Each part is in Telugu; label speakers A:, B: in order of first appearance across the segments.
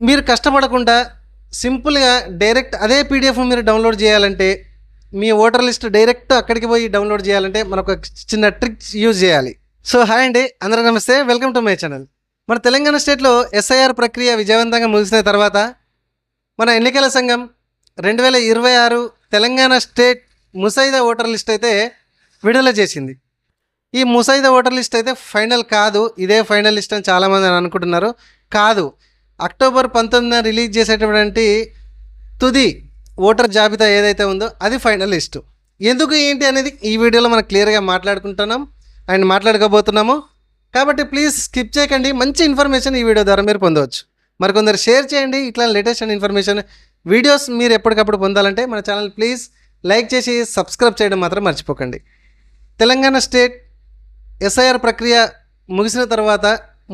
A: మీరు కష్టపడకుండా సింపుల్‌గా డైరెక్ట్ అదే పీడిఎఫ్ మీరు డౌన్లోడ్ చేయాలంటే, మీ ఓటర్ లిస్ట్ డైరెక్ట్ అక్కడికి పోయి డౌన్లోడ్ చేయాలంటే మనొక చిన్న ట్రిక్స్ యూజ్ చేయాలి. సో హాయ్ అండి, అందరూ నమస్తే, వెల్కమ్ టు మై ఛానల్. మన తెలంగాణ స్టేట్‌లో ఎస్ఐఆర్ ప్రక్రియ విజయవంతంగా ముగిసిన తర్వాత మన ఎన్నికల సంఘం 2026 తెలంగాణ స్టేట్ ముసాయిదా ఓటర్ లిస్ట్ అయితే విడుదల చేసింది. ఈ ముసాయిదా ఓటర్ లిస్ట్ అయితే ఫైనల్ కాదు, ఇదే ఫైనల్ లిస్ట్ అని చాలామంది అనుకుంటున్నారు. కాదు, అక్టోబర్ 19న రిలీజ్ చేసేటటువంటి తుది ఓటర్ జాబితా ఏదైతే ఉందో అది ఫైనల్ లిస్టు. ఎందుకు ఏంటి అనేది ఈ వీడియోలో మనం క్లియర్గా మాట్లాడుకుంటున్నాం అండ్ మాట్లాడుకోబోతున్నాము. కాబట్టి ప్లీజ్ స్కిప్ చేయకండి, మంచి ఇన్ఫర్మేషన్ ఈ వీడియో ద్వారా మీరు పొందవచ్చు. మరికొందరు షేర్ చేయండి. ఇట్లా లేటెస్ట్ అండ్ ఇన్ఫర్మేషన్ వీడియోస్ మీరు ఎప్పటికప్పుడు పొందాలంటే మన ఛానల్ ప్లీజ్ లైక్ చేసి సబ్స్క్రైబ్ చేయడం మాత్రం మర్చిపోకండి. తెలంగాణ స్టేట్ ఎస్ఐఆర్ ప్రక్రియ ముగిసిన తర్వాత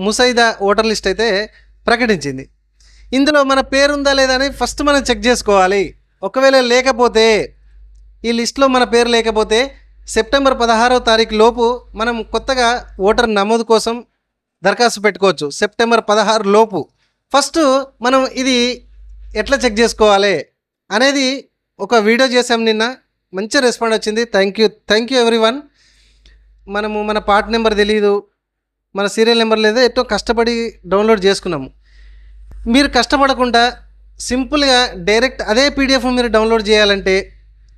A: ముసాయిదా ఓటర్ లిస్ట్ అయితే ప్రకటించింది. ఇందులో మన పేరు ఉందా లేదా అని ఫస్ట్ మనం చెక్ చేసుకోవాలి. ఒకవేళ లేకపోతే, ఈ లిస్ట్లో మన పేరు లేకపోతే సెప్టెంబర్ 16వ తారీఖు లోపు మనం కొత్తగా ఓటర్ నమోదు కోసం దరఖాస్తు పెట్టుకోవచ్చు. సెప్టెంబర్ 16 లోపు ఫస్ట్ మనం ఇది ఎట్లా చెక్ చేసుకోవాలి అనేది ఒక వీడియో చేసాం నిన్న. మంచి రెస్పాండ్ వచ్చింది. Thank you everyone. మనము మన పార్ట్ నెంబర్ తెలియదు, మన సీరియల్ నెంబర్ లేదా, ఎట్టో కష్టపడి డౌన్లోడ్ చేసుకున్నాము. మీరు కష్టపడకుండా సింపుల్గా డైరెక్ట్ అదే పీడిఎఫ్ మీరు డౌన్లోడ్ చేయాలంటే,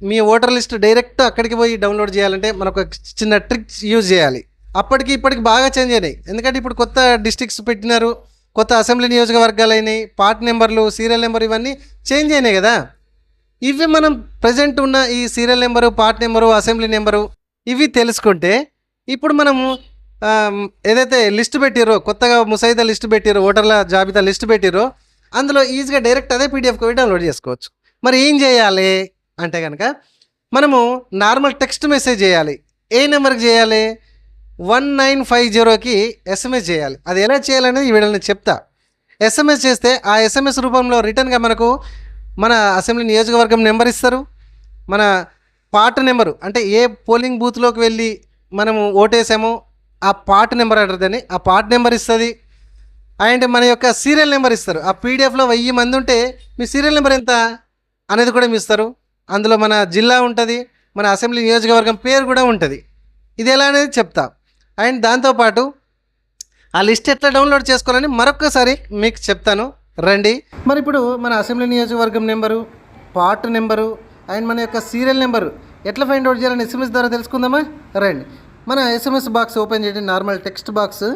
A: మీ ఓటర్ లిస్ట్ డైరెక్ట్ అక్కడికి పోయి డౌన్లోడ్ చేయాలంటే మనకు ఒక చిన్న ట్రిక్స్ యూజ్ చేయాలి. అప్పటికి ఇప్పటికి బాగా చేంజ్ అయినాయి. ఎందుకంటే ఇప్పుడు కొత్త డిస్ట్రిక్ట్స్ పెట్టినారు, కొత్త అసెంబ్లీ నియోజకవర్గాలు అయినాయి, పార్ట్ నెంబర్లు, సీరియల్ నెంబర్ ఇవన్నీ చేంజ్ అయినాయి కదా. ఇవి మనం ప్రజెంట్ ఉన్న ఈ serial number, part number, assembly number ఇవి తెలుసుకుంటే ఇప్పుడు మనము ఏదైతే లిస్ట్ పెట్టిరో, కొత్తగా ముసాయిదా లిస్ట్ పెట్టిరో, ఓటర్ల జాబితా లిస్ట్ పెట్టిరో, అందులో ఈజీగా డైరెక్ట్ అదే పీడిఎఫ్కి పోయి డౌన్లోడ్ చేసుకోవచ్చు. మరి ఏం చేయాలి అంటే కనుక మనము నార్మల్ టెక్స్ట్ మెసేజ్ చేయాలి. ఏ నెంబర్కి చేయాలి? 1950కి ఎస్ఎంఎస్ చేయాలి. అది ఎలా చేయాలనేది ఈ వీడియోలో చెప్తా. ఎస్ఎంఎస్ చేస్తే ఆ ఎస్ఎంఎస్ రూపంలో రిటర్న్గా మనకు మన అసెంబ్లీ నియోజకవర్గం నెంబర్ ఇస్తారు, మన పార్ట్ నెంబరు అంటే ఏ పోలింగ్ బూత్లోకి వెళ్ళి మనము ఓటేసామో ఆ పార్ట్ నెంబర్ అంటారని ఆ పార్ట్ నెంబర్ ఇస్తుంది. అండ్ మన యొక్క సీరియల్ నెంబర్ ఇస్తారు. ఆ పీడిఎఫ్లో 1000 మంది ఉంటే మీ సీరియల్ నెంబర్ ఎంత అనేది కూడా మీ ఇస్తారు. అందులో మన జిల్లా ఉంటుంది, మన అసెంబ్లీ నియోజకవర్గం పేరు కూడా ఉంటుంది. ఇది ఎలా అనేది చెప్తా. అండ్ దాంతోపాటు ఆ లిస్ట్ ఎట్లా డౌన్లోడ్ చేసుకోవాలని మరొక్కసారి మీకు చెప్తాను, రండి. మరి ఇప్పుడు మన అసెంబ్లీ నియోజకవర్గం నెంబరు, పార్ట్ నెంబరు అండ్ మన యొక్క సీరియల్ నెంబరు ఎట్లా ఫైండ్ అవుట్ చేయాలని ఎస్ఎంఎస్ ద్వారా తెలుసుకుందామా, రండి. మన ఎస్ఎంఎస్ బాక్స్ ఓపెన్ చేయండి, నార్మల్ టెక్స్ట్ బాక్స్.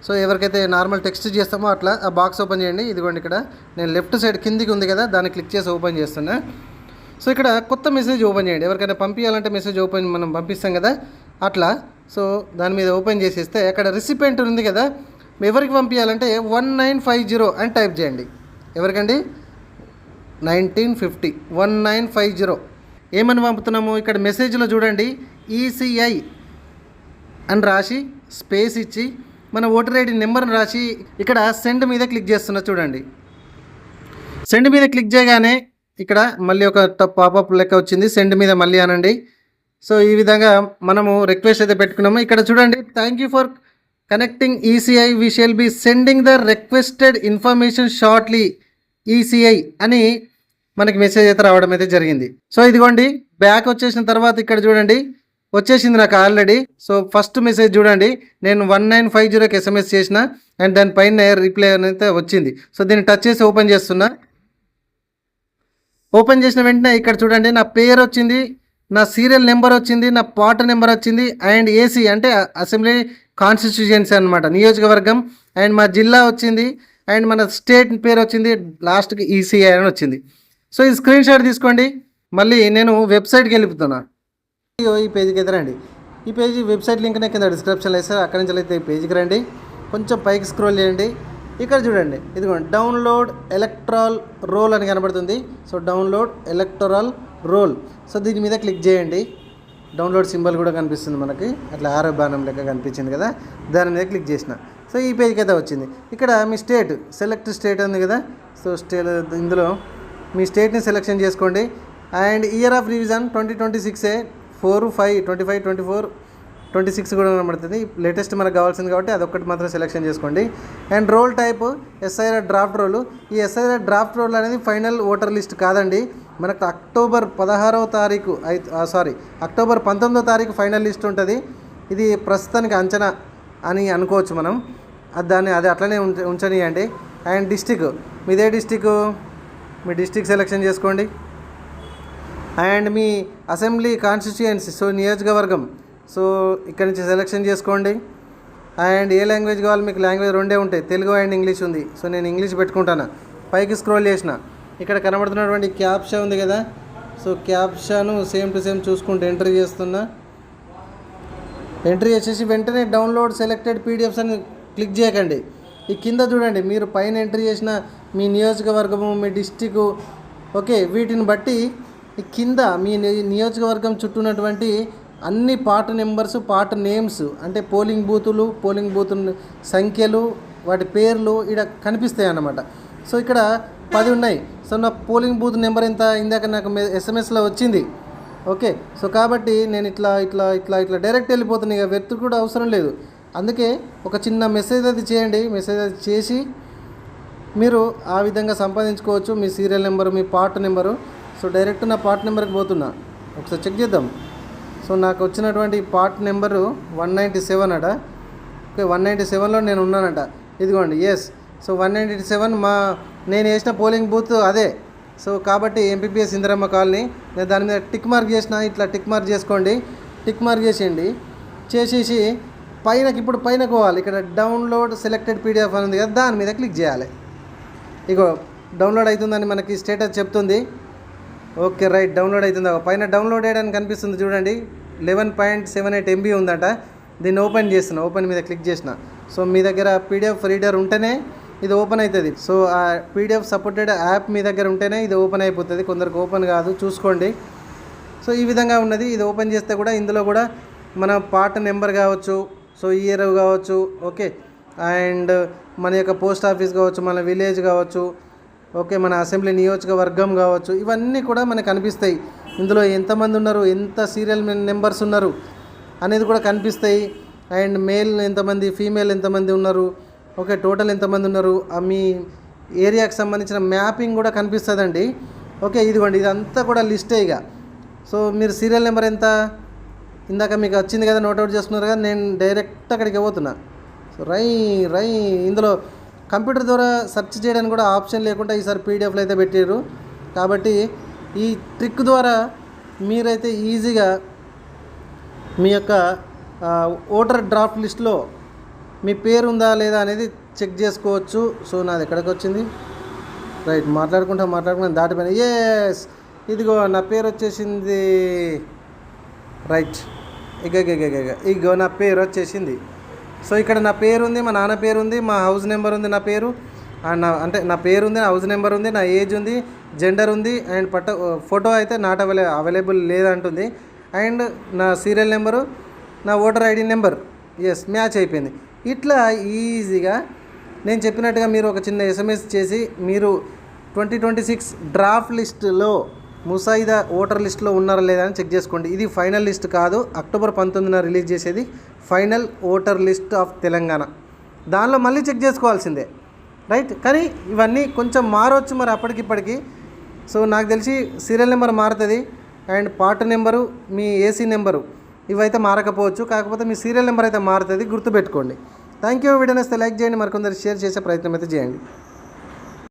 A: సో ఎవరికైతే నార్మల్ టెక్స్ట్ చేస్తామో అట్లా ఆ బాక్స్ ఓపెన్ చేయండి. ఇదిగోండి, ఇక్కడ నేను లెఫ్ట్ సైడ్ కిందికి ఉంది కదా, దాన్ని క్లిక్ చేసి ఓపెన్ చేస్తున్నా. సో ఇక్కడ కొత్త మెసేజ్ ఓపెన్ చేయండి. ఎవరికైనా పంపించాలంటే మెసేజ్ ఓపెన్ మనం పంపిస్తాం కదా, అట్లా. సో దాని మీద ఓపెన్ చేసేస్తే అక్కడ రిసిపెంట్ ఉంది కదా, ఎవరికి పంపించాలంటే 1950 అని టైప్ చేయండి. ఎవరికండి? 1950 1950 ఏమని పంపుతున్నాము ఇక్కడ మెసేజ్లో చూడండి, ఈసీఐ అని రాసి స్పేస్ ఇచ్చి మన ఓటర్ ఐడి నెంబర్ని రాసి ఇక్కడ సెండ్ మీద క్లిక్ చేస్తున్నా. చూడండి, సెండ్ మీద క్లిక్ చేయగానే ఇక్కడ మళ్ళీ ఒక పాపప్ లెక్క వచ్చింది, సెండ్ మీద మళ్ళీ అనండి. సో ఈ విధంగా మనము రిక్వెస్ట్ అయితే పెట్టుకున్నాము. ఇక్కడ చూడండి, thank you for connecting ECI, we shall be sending the requested information shortly ECI అని మనకి మెసేజ్ అయితే రావడం అయితే జరిగింది. సో ఇదిగోండి, బ్యాక్ వచ్చేసిన తర్వాత ఇక్కడ చూడండి వచ్చేసింది నాకు ఆల్రెడీ. సో ఫస్ట్ మెసేజ్ చూడండి, నేను 1950కి ఎస్ఎంఎస్ చేసిన అండ్ దానిపైన రిప్లై అయితే వచ్చింది. సో దీన్ని టచ్ చేసి ఓపెన్ చేస్తున్నా. ఓపెన్ చేసిన వెంటనే ఇక్కడ చూడండి, నా పేరు వచ్చింది, నా సీరియల్ నెంబర్ వచ్చింది, నా పార్ట్ నెంబర్ వచ్చింది అండ్ ఏసీ అంటే అసెంబ్లీ కాన్స్టిట్యూయెన్సీ అనమాట, నియోజకవర్గం, అండ్ మా జిల్లా వచ్చింది అండ్ మన స్టేట్ పేరు వచ్చింది, లాస్ట్కి ఈసీఐ అని వచ్చింది. సో ఈ స్క్రీన్ షాట్ తీసుకోండి. మళ్ళీ నేను వెబ్సైట్కి వెళ్ళిపోతున్నా. ఈ పేజీకి అయితే రండి. ఈ పేజీ వెబ్సైట్ లింక్ కింద డిస్క్రిప్షన్లో వేస్తారు, అక్కడి నుంచి అయితే ఈ పేజీకి రండి. కొంచెం పైకి స్క్రోల్ చేయండి. ఇక్కడ చూడండి, ఇదిగోండి డౌన్లోడ్ ఎలక్టరల్ రోల్ అని కనబడుతుంది. So download electoral roll, so దీని మీద క్లిక్ చేయండి. డౌన్లోడ్ సింబల్ కూడా కనిపిస్తుంది మనకి, అట్లా ఆరో బాణం లెక్క కనిపించింది కదా, దాని మీద క్లిక్ చేసిన. సో ఈ పేజ్కి అయితే వచ్చింది. ఇక్కడ మీ స్టేట్, సెలెక్ట్ స్టేట్ ఉంది కదా, సో ఇందులో మీ స్టేట్ని సెలెక్షన్ చేసుకోండి. అండ్ ఇయర్ ఆఫ్ రివిజన్ 2026 4/5/25 24 26 కూడా కనబడుతుంది. లేటెస్ట్ మనకు కావాల్సింది కాబట్టి అదొక్కటి మాత్రం సెలెక్షన్ చేసుకోండి. And roll type SIR draft roll. ఈ ఎస్ఐఆర్ డ్రాఫ్ట్ రోల్ అనేది ఫైనల్ ఓటర్ లిస్ట్ కాదండి. మనకు అక్టోబర్ 19వ తారీఖు ఫైనల్ లిస్ట్ ఉంటుంది. ఇది ప్రస్తుతానికి అంచనా అని అనుకోవచ్చు మనం. దాన్ని అది అట్లనే ఉంచనియండి. అండ్ డిస్టిక్, మీదే డిస్టిక్, మీ డిస్టిక్ సెలెక్షన్ చేసుకోండి. And me assembly constituency, so నియోజకవర్గం, సో ఇక్కడ నుంచి సెలెక్షన్ చేసుకోండి. అండ్ ఏ లాంగ్వేజ్ కావాలి మీకు? లాంగ్వేజ్ రెండే ఉంటాయి, తెలుగు అండ్ ఇంగ్లీష్ ఉంది. సో నేను ఇంగ్లీష్ పెట్టుకుంటాను. పైకి స్క్రోల్ చేసిన ఇక్కడ కనబడుతున్నటువంటి క్యాప్షా ఉంది కదా, సో క్యాప్షాను సేమ్ టు సేమ్ చూసుకుంటూ ఎంట్రీ చేస్తున్నా. ఎంట్రీ చేసేసి వెంటనే డౌన్లోడ్ సెలెక్టెడ్ పీడిఎఫ్స్ అని క్లిక్ చేయకండి. ఈ కింద చూడండి, మీరు పైన ఎంట్రీ చేసిన మీ నియోజకవర్గము, మీ డిస్టిక్, ఓకే, వీటిని బట్టి ఈ కింద మీ నియోజకవర్గం చుట్టూ ఉన్నటువంటి అన్ని పార్ట్ నెంబర్స్, పార్ట్ నేమ్స్, అంటే పోలింగ్ బూత్ సంఖ్యలు, వాటి పేర్లు ఇక్కడ కనిపిస్తాయి అన్నమాట. సో ఇక్కడ 10 ఉన్నాయి. సో నా పోలింగ్ బూత్ నెంబర్ ఎంత ఇందాక నాకు ఎస్ఎంఎస్లో వచ్చింది. ఓకే, సో కాబట్టి నేను ఇట్లా డైరెక్ట్ వెళ్ళిపోతున్నాను. ఇక వెతుకు కూడా అవసరం లేదు. అందుకే ఒక చిన్న మెసేజ్ అది చేయండి. మెసేజ్ అది చేసి మీరు ఆ విధంగా సంపాదించుకోవచ్చు మీ సీరియల్ నెంబరు, మీ పార్ట్ నెంబరు. సో డైరెక్ట్ నా పార్ట్ నెంబర్కి పోతున్నా, ఒకసారి చెక్ చేద్దాం. సో నాకు వచ్చినటువంటి పార్ట్ నెంబరు 197 అట. ఓకే, 197లో నేను ఉన్నానంట. ఇదిగోండి, ఎస్. సో 197 నేను వేసిన పోలింగ్ బూత్ అదే. సో కాబట్టి ఎంపీపీఎస్ ఇందిరమ్మ కాలనీ. నేను దాని మీద టిక్ మార్క్ చేసిన. ఇట్లా టిక్ మార్క్ చేసుకోండి. టిక్ మార్క్ చేసేయండి. చేసేసి ఇప్పుడు పైనకు పోవాలి. ఇక్కడ డౌన్లోడ్ సెలెక్టెడ్ పీడిఎఫ్ అని ఉంది కదా, దాని మీద క్లిక్ చేయాలి. ఇగో డౌన్లోడ్ అవుతుందని మనకి స్టేటస్ చెప్తుంది. ఓకే, రైట్, డౌన్లోడ్ అవుతుంది. పైన డౌన్లోడ్ చేయడానికి కనిపిస్తుంది చూడండి, 11.78 MB ఉందట. దీన్ని ఓపెన్ చేస్తున్నా. ఓపెన్ మీద క్లిక్ చేసిన. సో మీ దగ్గర పీడిఎఫ్ రీడర్ ఉంటేనే ఇది ఓపెన్ అవుతుంది. సో ఆ పీడిఎఫ్ సపోర్టెడ్ యాప్ మీ దగ్గర ఉంటేనే ఇది ఓపెన్ అయిపోతుంది. కొందరికి ఓపెన్ కాదు, చూసుకోండి. సో ఈ విధంగా ఉన్నది. ఇది ఓపెన్ చేస్తే కూడా ఇందులో కూడా మన పార్ట్ నెంబర్ కావచ్చు, సో ఇయర్ కావచ్చు, ఓకే, అండ్ మన యొక్క పోస్ట్ ఆఫీస్ కావచ్చు, మన విలేజ్ కావచ్చు, ఓకే, మన అసెంబ్లీ నియోజకవర్గం కావచ్చు, ఇవన్నీ కూడా మనకు కనిపిస్తాయి. ఇందులో ఎంతమంది ఉన్నారు, ఎంత సీరియల్ నెంబర్స్ ఉన్నారు అనేది కూడా కనిపిస్తాయి. అండ్ మేల్ ఎంతమంది, ఫీమేల్ ఎంతమంది ఉన్నారు, ఓకే, టోటల్ ఎంతమంది ఉన్నారు, మీ ఏరియాకి సంబంధించిన మ్యాపింగ్ కూడా కనిపిస్తుందండి. ఓకే, ఇదిగోండి, ఇదంతా కూడా లిస్టే ఇక. సో మీరు సీరియల్ నెంబర్ ఎంత ఇందాక మీకు వచ్చింది కదా, నోట్అవుట్ చేసుకున్నారు కదా, నేను డైరెక్ట్ అక్కడికి పోతున్నా. సో రై ఇందులో కంప్యూటర్ ద్వారా సెర్చ్ చేయడానికి కూడా ఆప్షన్ లేకుండా ఈసారి పీడిఎఫ్లో అయితే పెట్టారు. కాబట్టి ఈ ట్రిక్ ద్వారా మీరైతే ఈజీగా మీ యొక్క ఓటర్ డ్రాఫ్ట్ లిస్ట్లో మీ పేరు ఉందా లేదా అనేది చెక్ చేసుకోవచ్చు. సో నాది ఎక్కడికి వచ్చింది, రైట్, మాట్లాడుకుంటా దాటిపోయినా. ఎస్, ఇదిగో నా పేరు వచ్చేసింది. రైట్, ఇగో నా పేరు వచ్చేసింది. సో ఇక్కడ నా పేరు ఉంది, మా నాన్న పేరు ఉంది, మా హౌస్ నెంబర్ ఉంది, నా పేరు అంటే నా పేరు ఉంది, హౌస్ నెంబర్ ఉంది, నా ఏజ్ ఉంది, జెండర్ ఉంది, అండ్ ఫోటో అయితే నాట్ అవైలబుల్ లేదంటుంది. అండ్ నా సీరియల్ నెంబరు, నా voter ID number, yes, match అయిపోయింది. ఇట్లా ఈజీగా నేను చెప్పినట్టుగా మీరు ఒక చిన్న ఎస్ఎంఎస్ చేసి మీరు 2026 డ్రాఫ్ట్ లిస్టులో ముసాయిదా ఓటర్ లిస్టులో ఉన్నారా లేదా అని చెక్ చేసుకోండి. ఇది ఫైనల్ లిస్ట్ కాదు, అక్టోబర్ 19న రిలీజ్ చేసేది final voter list of Telangana. దానిలో మళ్ళీ చెక్ చేసుకోవాల్సిందే, రైట్. కానీ ఇవన్నీ కొంచెం మారవచ్చు మరి అప్పటికిప్పటికి. సో నాకు తెలిసి సీరియల్ నెంబర్ మారుతుంది and part number, me AC number ఇవైతే మారకపోవచ్చు. కాకపోతే మీ సీరియల్ నెంబర్ అయితే మారుతుంది, గుర్తుపెట్టుకోండి. Thank you. వీడియో నచ్చితే లైక్ చేయండి, మరికొందరు షేర్ చేసే ప్రయత్నం అయితే చేయండి.